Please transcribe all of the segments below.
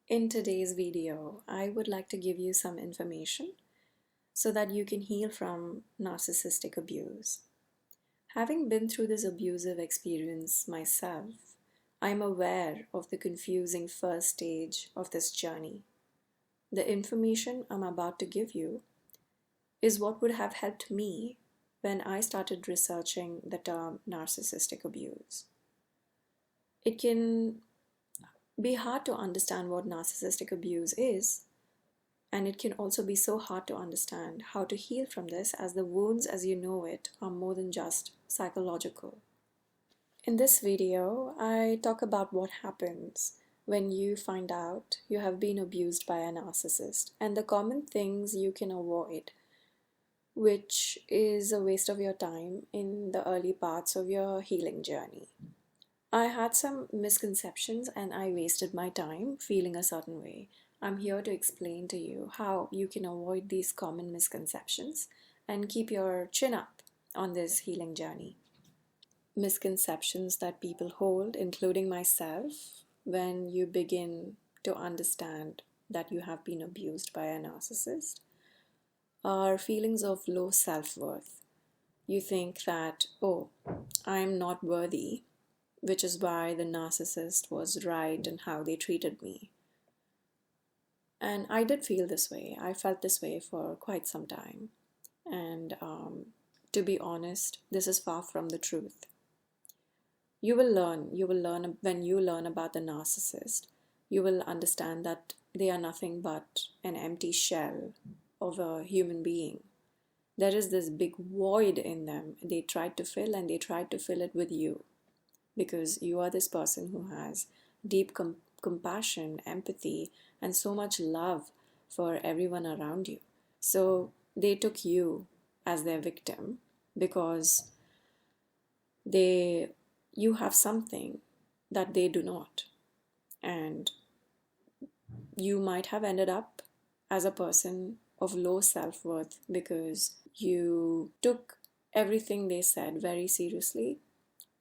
In today's video, I would like to give you some information so that you can heal from narcissistic abuse. Having been through this abusive experience myself, I'm aware of the confusing first stage of this journey. The information I'm about to give you is what would have helped me when I started researching the term narcissistic abuse. It can be hard to understand what narcissistic abuse is, and it can also be so hard to understand how to heal from this, as the wounds as you know it are more than just psychological. In this video, I talk about what happens when you find out you have been abused by a narcissist and the common things you can avoid, which is a waste of your time in the early parts of your healing journey. I had some misconceptions and I wasted my time feeling a certain way. I'm here to explain to you how you can avoid these common misconceptions and keep your chin up on this healing journey. Misconceptions that people hold, including myself, when you begin to understand that you have been abused by a narcissist, are feelings of low self-worth. You think that, oh, I'm not worthy, which is why the narcissist was right in how they treated me. And I did feel this way. I felt this way for quite some time. And to be honest, this is far from the truth. You will learn when you learn about the narcissist, you will understand that they are nothing but an empty shell of a human being. There is this big void in them they tried to fill, and they tried to fill it with you. Because you are this person who has deep compassion, empathy, and so much love for everyone around you. So they took you as their victim because you have something that they do not. And you might have ended up as a person of low self-worth because you took everything they said very seriously.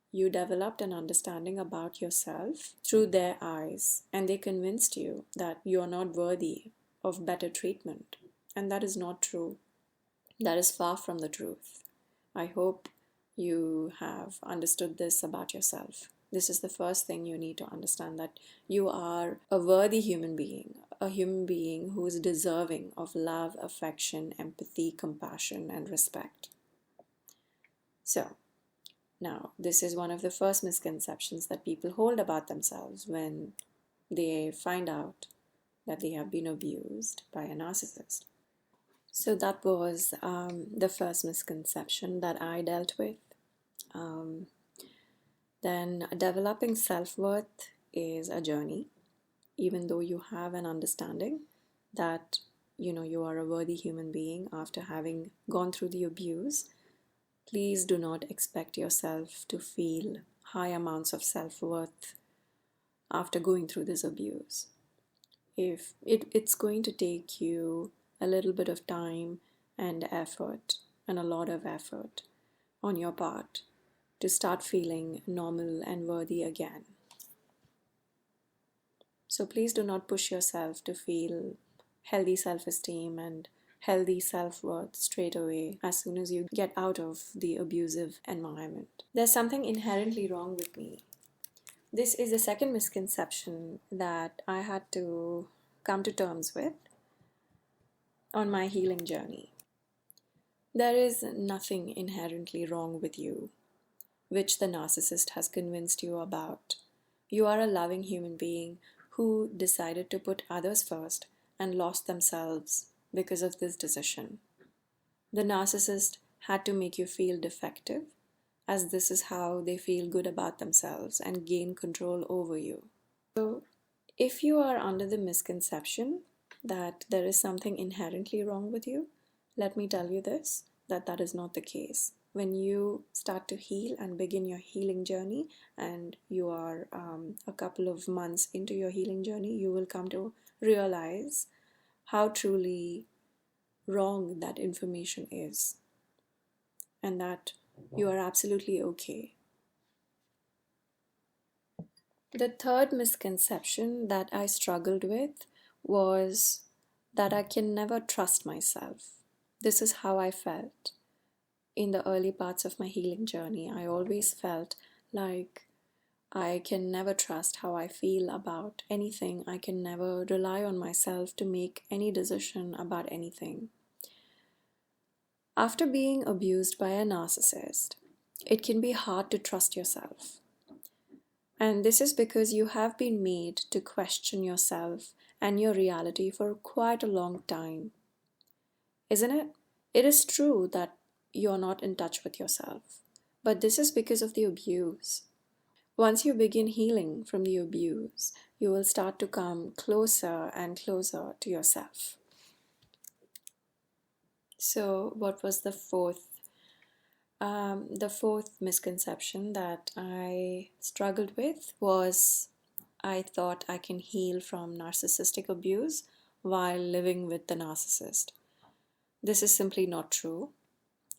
You developed an understanding about yourself through their eyes, and they convinced you that you are not worthy of better treatment. And that is not true. That is far from the truth. I hope you have understood this about yourself. This is the first thing you need to understand, that you are a worthy human being, a human being who is deserving of love, affection, empathy, compassion, and respect. So, now, this is one of the first misconceptions that people hold about themselves when they find out that they have been abused by a narcissist. So that was the first misconception that I dealt with. Then developing self-worth is a journey, even though you have an understanding that you are a worthy human being after having gone through the abuse. Please do not expect yourself to feel high amounts of self-worth after going through this abuse. If it's going to take you a little bit of time and effort, and a lot of effort on your part, to start feeling normal and worthy again. So please do not push yourself to feel healthy self-esteem and healthy self-worth straight away as soon as you get out of the abusive environment. There's something inherently wrong with me. This is the second misconception that I had to come to terms with on my healing journey. There is nothing inherently wrong with you, which the narcissist has convinced you about. You are a loving human being who decided to put others first and lost themselves because of this decision. The narcissist had to make you feel defective, as this is how they feel good about themselves and gain control over you. So, if you are under the misconception that there is something inherently wrong with you, let me tell you this, that is not the case. When you start to heal and begin your healing journey, and you are a couple of months into your healing journey, you will come to realize how truly wrong that information is, and that you are absolutely okay. The third misconception that I struggled with was that I can never trust myself. This is how I felt in the early parts of my healing journey. I always felt like I can never trust how I feel about anything. I can never rely on myself to make any decision about anything. After being abused by a narcissist, it can be hard to trust yourself. And this is because you have been made to question yourself and your reality for quite a long time. Isn't it? It is true that you're not in touch with yourself, but this is because of the abuse. Once you begin healing from the abuse, you will start to come closer and closer to yourself. So, what was the fourth? The fourth misconception that I struggled with was I thought I can heal from narcissistic abuse while living with the narcissist. This is simply not true.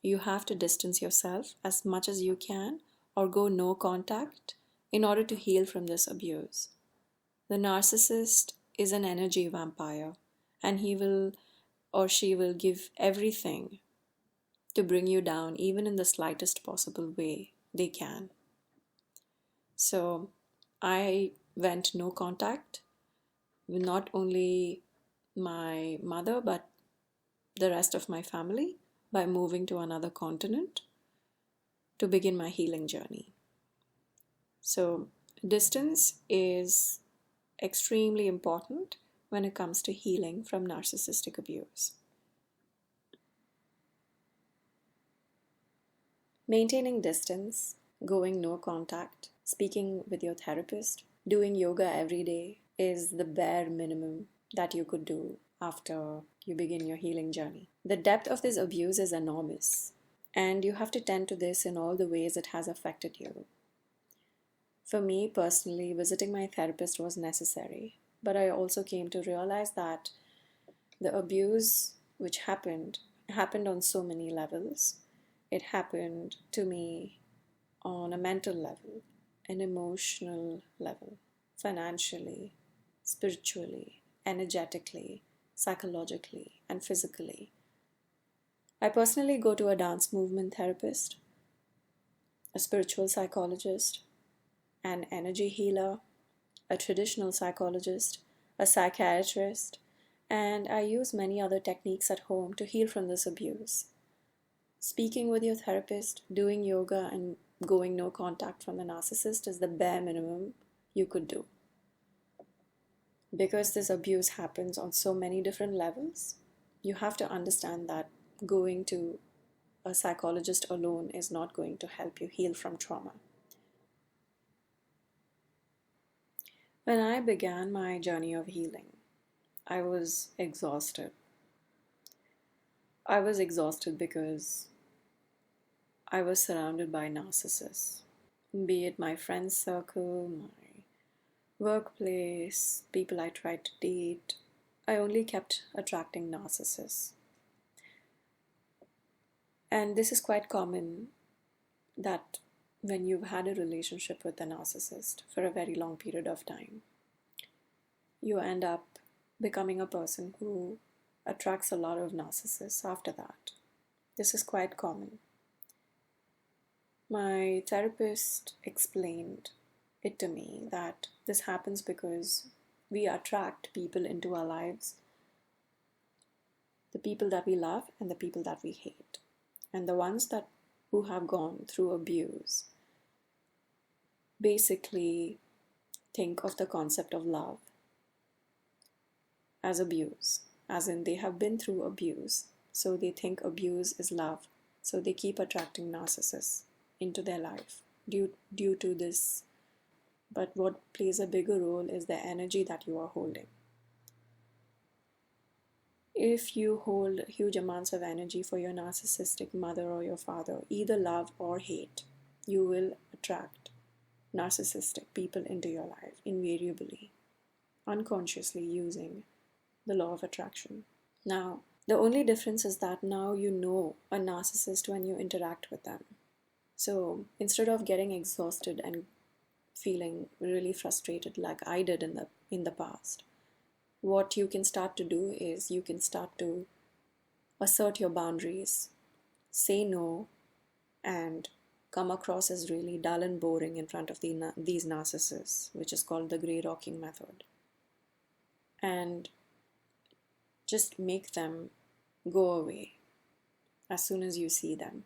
You have to distance yourself as much as you can or go no contact in order to heal from this abuse. The narcissist is an energy vampire, and he will or she will give everything to bring you down, even in the slightest possible way they can. So I went no contact with not only my mother but the rest of my family by moving to another continent to begin my healing journey. So distance is extremely important when it comes to healing from narcissistic abuse. Maintaining distance, going no contact, speaking with your therapist, doing yoga every day is the bare minimum that you could do after you begin your healing journey. The depth of this abuse is enormous, and you have to tend to this in all the ways it has affected you. For me personally, visiting my therapist was necessary, but I also came to realize that the abuse which happened on so many levels. It happened to me on a mental level, an emotional level, financially, spiritually, energetically, psychologically, and physically. I personally go to a dance movement therapist, a spiritual psychologist, an energy healer, a traditional psychologist, a psychiatrist, and I use many other techniques at home to heal from this abuse. Speaking with your therapist, doing yoga, and going no contact from the narcissist is the bare minimum you could do. Because this abuse happens on so many different levels, you have to understand that going to a psychologist alone is not going to help you heal from trauma. When I began my journey of healing, I was exhausted. I was exhausted because I was surrounded by narcissists, be it my friend circle, my workplace, people I tried to date. I only kept attracting narcissists. And this is quite common that when you've had a relationship with a narcissist for a very long period of time, you end up becoming a person who attracts a lot of narcissists after that. This is quite common. My therapist explained it to me that this happens because we attract people into our lives, the people that we love and the people that we hate. And the ones who have gone through abuse basically think of the concept of love as abuse, as in they have been through abuse, so they think abuse is love, so they keep attracting narcissists into their life due to this. But what plays a bigger role is the energy that you are holding. If you hold huge amounts of energy for your narcissistic mother or your father, either love or hate, you will attract narcissistic people into your life invariably, unconsciously using the law of attraction. Now, the only difference is that now you know a narcissist when you interact with them. So instead of getting exhausted and feeling really frustrated like I did in the past, what you can start to do is you can start to assert your boundaries, say no, and come across as really dull and boring in front of these narcissists, which is called the grey rocking method. And just make them go away as soon as you see them.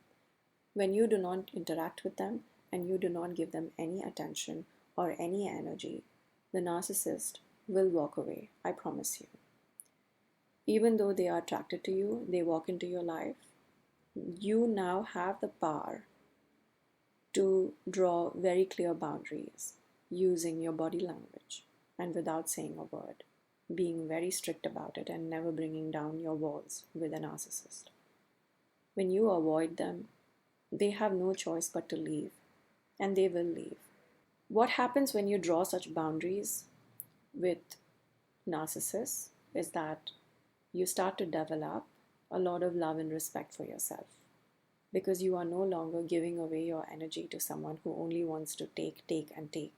When you do not interact with them and you do not give them any attention or any energy, the narcissist will walk away, I promise you. Even though they are attracted to you, they walk into your life, you now have the power to draw very clear boundaries using your body language and without saying a word, being very strict about it and never bringing down your walls with a narcissist. When you avoid them, they have no choice but to leave, and they will leave. What happens when you draw such boundaries with narcissists is that you start to develop a lot of love and respect for yourself, because you are no longer giving away your energy to someone who only wants to take, and take.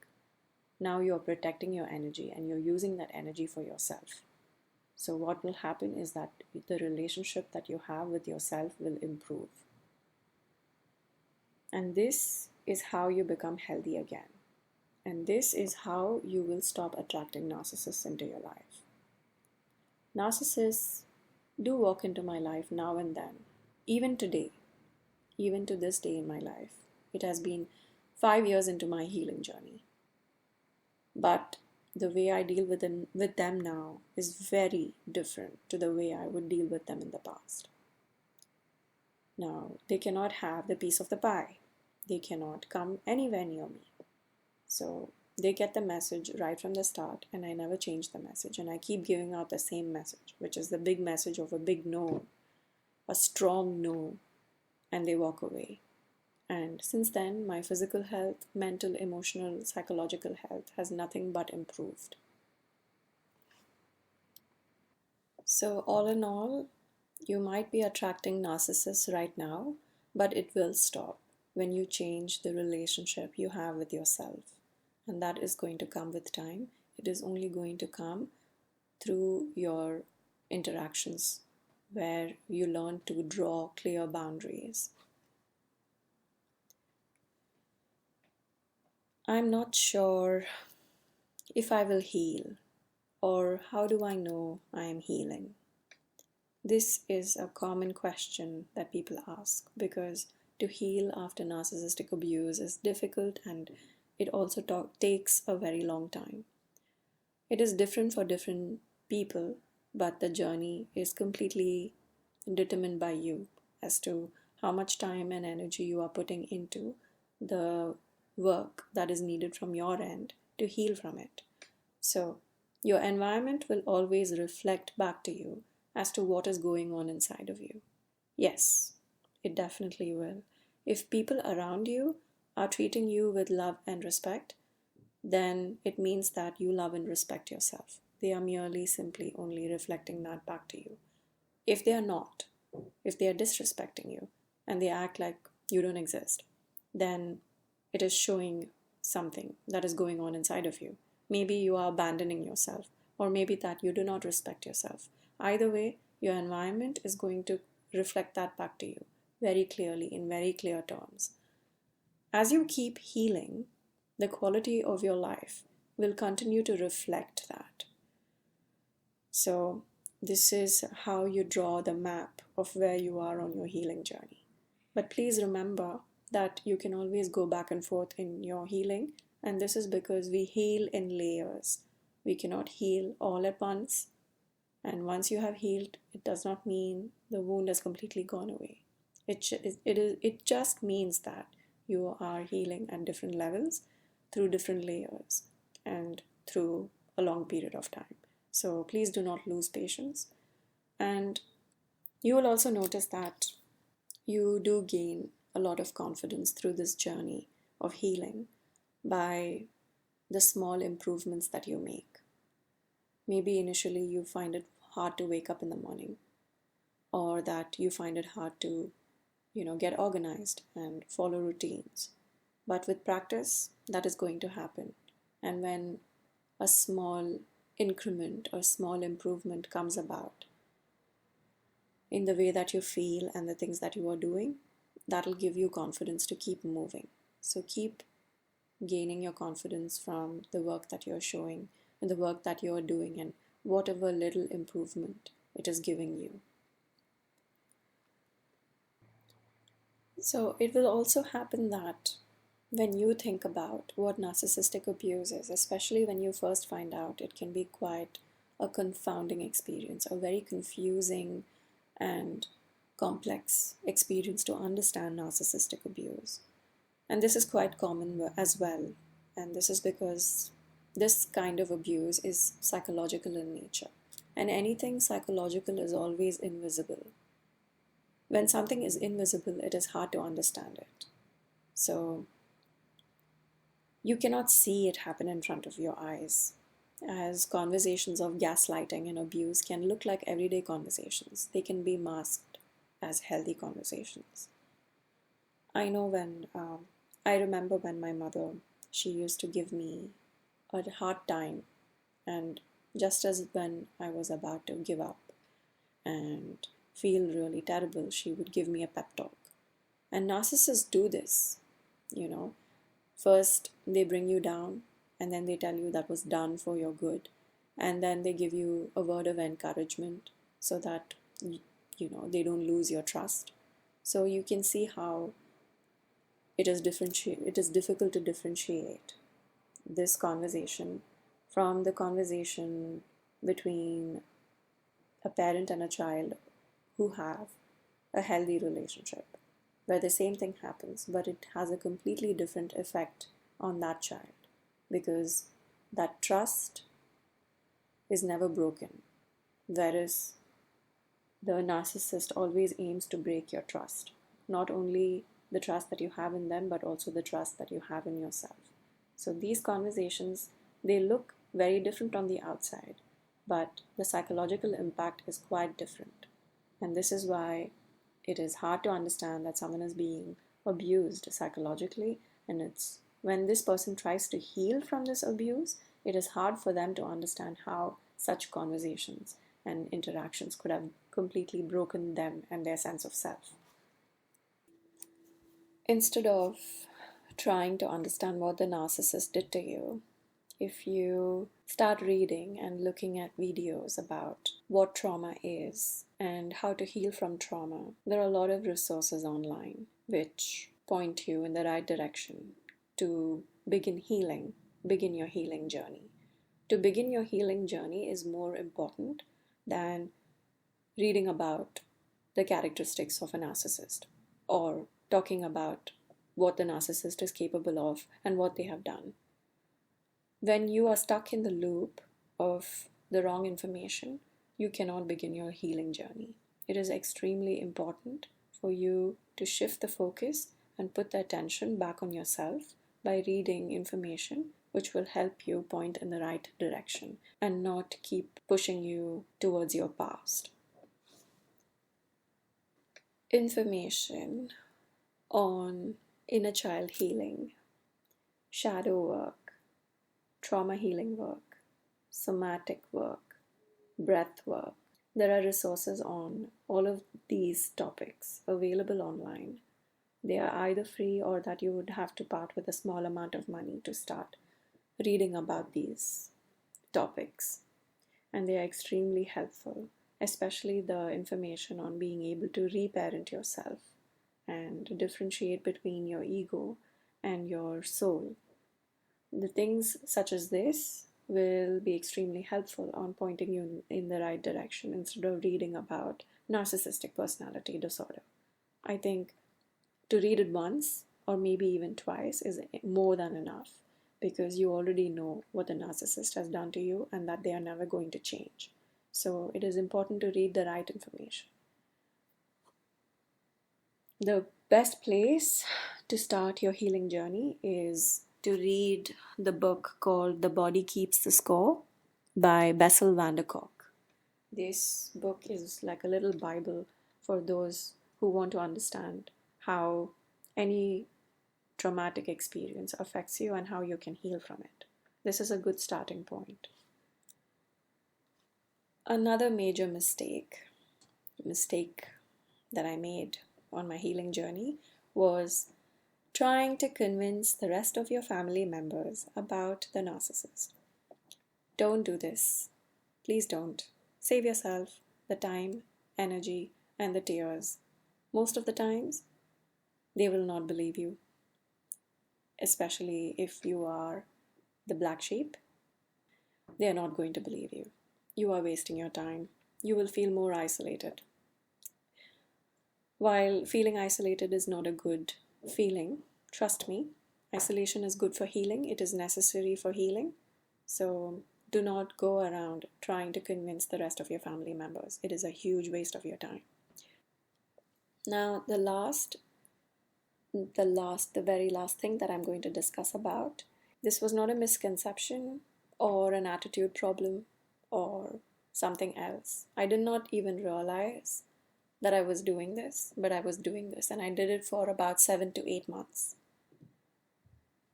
Now you're protecting your energy and you're using that energy for yourself. So what will happen is that the relationship that you have with yourself will improve. And this is how you become healthy again. And this is how you will stop attracting narcissists into your life. Narcissists do walk into my life now and then, even today, even to this day in my life. It has been 5 years into my healing journey. But the way I deal with them now is very different to the way I would deal with them in the past. Now, they cannot have the piece of the pie. They cannot come anywhere near me. So they get the message right from the start, and I never change the message. And I keep giving out the same message, which is the big message of a big no, a strong no, and they walk away. And since then, my physical health, mental, emotional, psychological health has nothing but improved. So all in all, you might be attracting narcissists right now, but it will stop when you change the relationship you have with yourself. And that is going to come with time. It is only going to come through your interactions where you learn to draw clear boundaries. I'm not sure if I will heal, or how do I know I am healing? This is a common question that people ask, because to heal after narcissistic abuse is difficult, and it also takes a very long time. It is different for different people, but the journey is completely determined by you as to how much time and energy you are putting into the work that is needed from your end to heal from it. So your environment will always reflect back to you as to what is going on inside of you. Yes, it definitely will. If people around you are treating you with love and respect, then it means that you love and respect yourself. They are merely simply only reflecting that back to you. If they are not, if they are disrespecting you and they act like you don't exist, then it is showing something that is going on inside of you. Maybe you are abandoning yourself, or maybe that you do not respect yourself. Either way, your environment is going to reflect that back to you very clearly, in very clear terms. As you keep healing, the quality of your life will continue to reflect that. So this is how you draw the map of where you are on your healing journey. But please remember that you can always go back and forth in your healing, and this is because we heal in layers. We cannot heal all at once, and once you have healed, it does not mean the wound has completely gone away. It just means that you are healing at different levels, through different layers, and through a long period of time. So please do not lose patience. And you will also notice that you do gain a lot of confidence through this journey of healing by the small improvements that you make. Maybe initially you find it hard to wake up in the morning, or that you find it hard to, get organized and follow routines. But with practice, that is going to happen. And when a small increment or small improvement comes about in the way that you feel and the things that you are doing, that'll give you confidence to keep moving. So keep gaining your confidence from the work that you're showing and the work that you're doing and whatever little improvement it is giving you. So it will also happen that when you think about what narcissistic abuse is, especially when you first find out, it can be quite a confounding experience, a very confusing and complex experience to understand narcissistic abuse. And this is quite common as well. And this is because this kind of abuse is psychological in nature. And anything psychological is always invisible. When something is invisible, it is hard to understand it. So you cannot see it happen in front of your eyes, as conversations of gaslighting and abuse can look like everyday conversations. They can be masked as healthy conversations. I remember when my mother, she used to give me a hard time, and just as when I was about to give up and feel really terrible, she would give me a pep talk. And narcissists do this, First, they bring you down, and then they tell you that was done for your good. And then they give you a word of encouragement so that, they don't lose your trust. So you can see how it is difficult to differentiate this conversation from the conversation between a parent and a child who have a healthy relationship, where the same thing happens, but it has a completely different effect on that child because that trust is never broken, whereas the narcissist always aims to break your trust, not only the trust that you have in them, but also the trust that you have in yourself. So these conversations, they look very different on the outside, but the psychological impact is quite different. And this is why it is hard to understand that someone is being abused psychologically, and it's when this person tries to heal from this abuse, it is hard for them to understand how such conversations and interactions could have completely broken them and their sense of self. Instead of trying to understand what the narcissist did to you, if you start reading and looking at videos about what trauma is and how to heal from trauma, there are a lot of resources online which point you in the right direction to begin your healing journey. To begin your healing journey is more important than reading about the characteristics of a narcissist or talking about what the narcissist is capable of and what they have done. When you are stuck in the loop of the wrong information, you cannot begin your healing journey. It is extremely important for you to shift the focus and put the attention back on yourself by reading information which will help you point in the right direction and not keep pushing you towards your past. Information on inner child healing, shadow work, trauma healing work, somatic work, breath work. There are resources on all of these topics available online. They are either free or that you would have to part with a small amount of money to start reading about these topics. And they are extremely helpful, especially the information on being able to reparent yourself and differentiate between your ego and your soul. The things such as this will be extremely helpful on pointing you in the right direction instead of reading about narcissistic personality disorder. I think to read it once or maybe even twice is more than enough because you already know what the narcissist has done to you and that they are never going to change. So it is important to read the right information. The best place to start your healing journey is to read the book called The Body Keeps the Score by Bessel van der Kolk. This book is like a little Bible for those who want to understand how any traumatic experience affects you and how you can heal from it. This is a good starting point. Another major mistake that I made on my healing journey was trying to convince the rest of your family members about the narcissist. Don't do this. Please don't. Save yourself the time, energy, and the tears. Most of the times, they will not believe you, especially if you are the black sheep. They are not going to believe you. You are wasting your time. You will feel more isolated. While feeling isolated is not a good feeling, trust me, isolation is good for healing. It is necessary for healing. So do not go around trying to convince the rest of your family members. It is a huge waste of your time. Now, the very last thing that I'm going to discuss about, this was not a misconception or an attitude problem or something else. I did not even realize that I was doing this, but I was doing this, and I did it for about 7 to 8 months.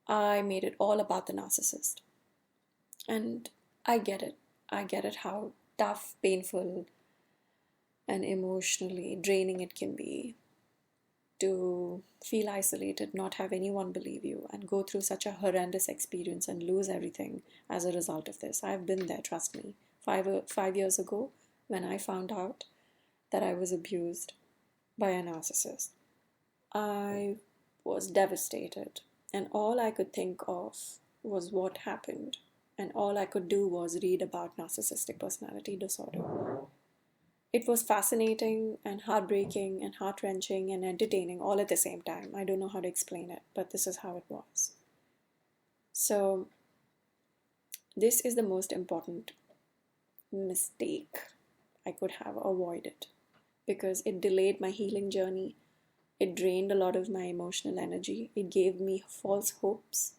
I made it all about the narcissist. And I get it. I get it how tough, painful, and emotionally draining it can be to feel isolated, not have anyone believe you, and go through such a horrendous experience and lose everything as a result of this. I've been there, trust me. 5 years ago, when I found out that I was abused by a narcissist, I was devastated, and all I could think of was what happened, and all I could do was read about narcissistic personality disorder. It was fascinating and heartbreaking and heart-wrenching and entertaining all at the same time. I don't know how to explain it, but this is how it was. So this is the most important mistake I could have avoided, because it delayed my healing journey. It drained a lot of my emotional energy. It gave me false hopes.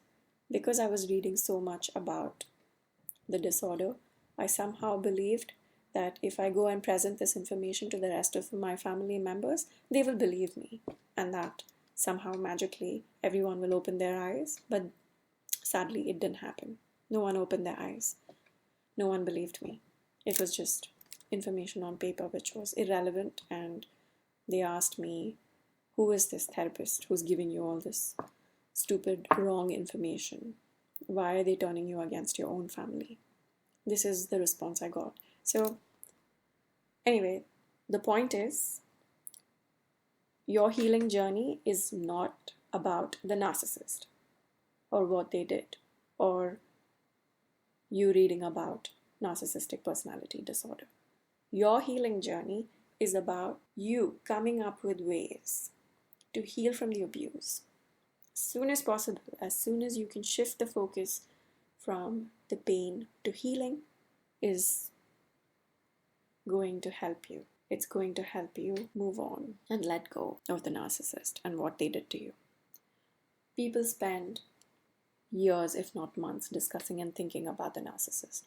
Because I was reading so much about the disorder, I somehow believed that if I go and present this information to the rest of my family members, they will believe me, and that somehow magically everyone will open their eyes. But sadly, it didn't happen. No one opened their eyes. No one believed me. It was just information on paper which was irrelevant, and they asked me, who is this therapist who's giving you all this stupid, wrong information? Why are they turning you against your own family? This is the response I got. So anyway, the point is, your healing journey is not about the narcissist or what they did, or you reading about narcissistic personality disorder. Your healing journey is about you coming up with ways to heal from the abuse as soon as possible. As soon as you can shift the focus from the pain to healing, is going to help you. It's going to help you move on and let go of the narcissist and what they did to you. People spend years, if not months, discussing and thinking about the narcissist.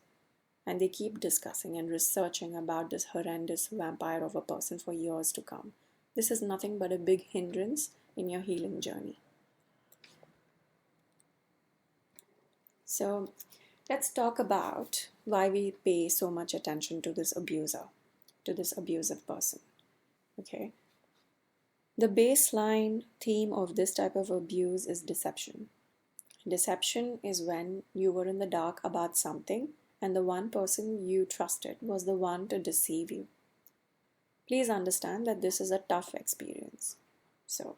And they keep discussing and researching about this horrendous vampire of a person for years to come. This is nothing but a big hindrance in your healing journey. So let's talk about why we pay so much attention to this abuser, to this abusive person. Okay. The baseline theme of this type of abuse is deception. Deception is when you were in the dark about something and the one person you trusted was the one to deceive you. Please understand that this is a tough experience. So,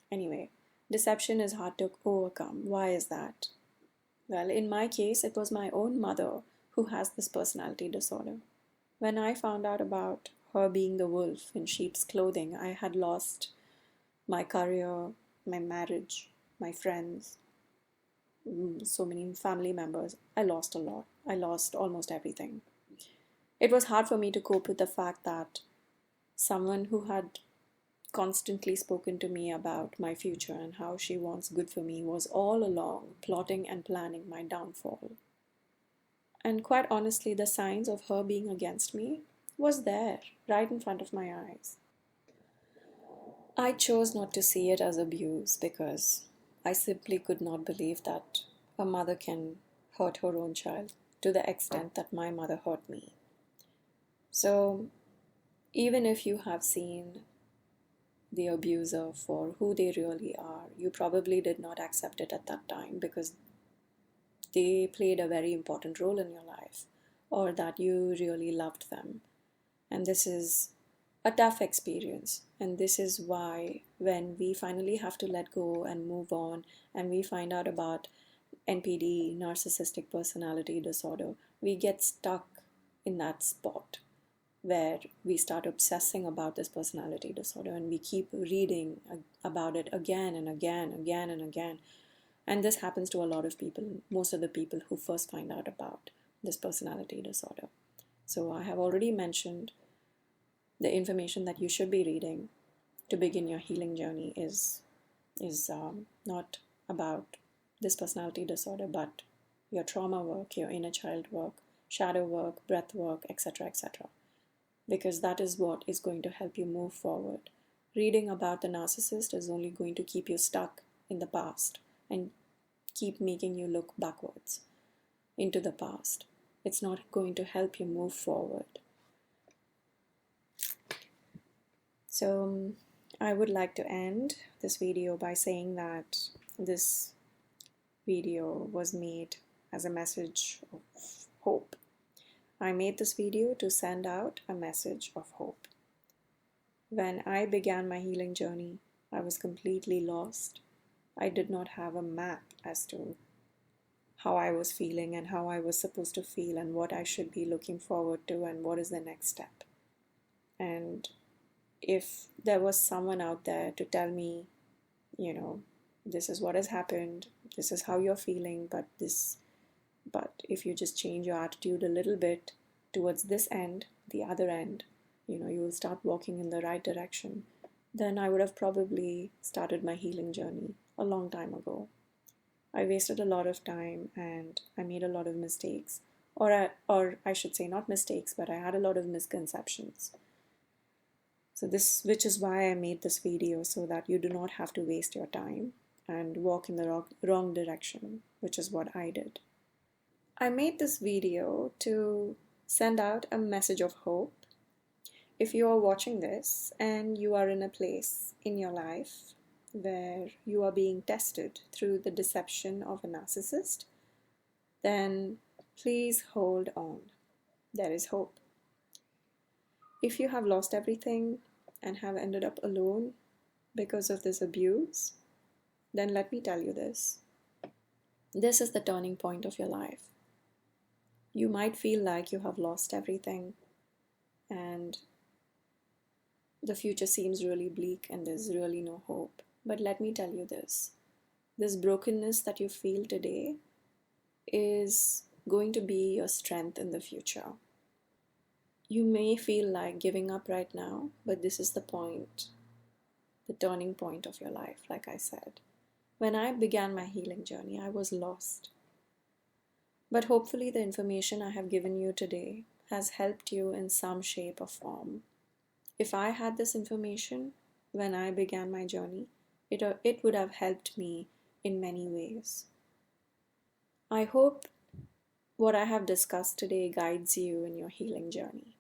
anyway, deception is hard to overcome. Why is that? Well, in my case, it was my own mother who has this personality disorder. When I found out about her being the wolf in sheep's clothing, I had lost my career, my marriage, my friends, so many family members. I lost a lot. I lost almost everything. It was hard for me to cope with the fact that someone who had constantly spoken to me about my future and how she wants good for me was all along plotting and planning my downfall. And quite honestly, the signs of her being against me was there, right in front of my eyes. I chose not to see it as abuse because I simply could not believe that a mother can hurt her own child to the extent that my mother hurt me. So, even if you have seen the abuser for who they really are, you probably did not accept it at that time because they played a very important role in your life, or that you really loved them. And this is a tough experience. And this is why, when we finally have to let go and move on, and we find out about NPD, narcissistic personality disorder, we get stuck in that spot where we start obsessing about this personality disorder and we keep reading about it again and again, again and again. And this happens to a lot of people, most of the people who first find out about this personality disorder. So I have already mentioned the information that you should be reading to begin your healing journey is not about this personality disorder, but your trauma work, your inner child work, shadow work, breath work, etc., etc. Because that is what is going to help you move forward. Reading about the narcissist is only going to keep you stuck in the past and keep making you look backwards into the past. It's not going to help you move forward. So I would like to end this video by saying that this video was made as a message of hope. I made this video to send out a message of hope. When I began my healing journey, I was completely lost. I did not have a map as to how I was feeling and how I was supposed to feel and what I should be looking forward to and what is the next step. And if there was someone out there to tell me, this is what has happened, this is how you're feeling, but if you just change your attitude a little bit towards this end, the other end, you will start walking in the right direction, then I would have probably started my healing journey a long time ago. I wasted a lot of time and I made a lot of mistakes, or I should say not mistakes, but I had a lot of misconceptions. So which is why I made this video, so that you do not have to waste your time and walk in the wrong direction, which is what I did. I made this video to send out a message of hope. If you are watching this and you are in a place in your life where you are being tested through the deception of a narcissist, then please hold on. There is hope. If you have lost everything and have ended up alone because of this abuse, then let me tell you this. This is the turning point of your life. You might feel like you have lost everything and the future seems really bleak and there's really no hope. But let me tell you this. This brokenness that you feel today is going to be your strength in the future. You may feel like giving up right now, but this is the point, the turning point of your life, like I said. When I began my healing journey, I was lost. But hopefully the information I have given you today has helped you in some shape or form. If I had this information when I began my journey, it would have helped me in many ways. I hope what I have discussed today guides you in your healing journey.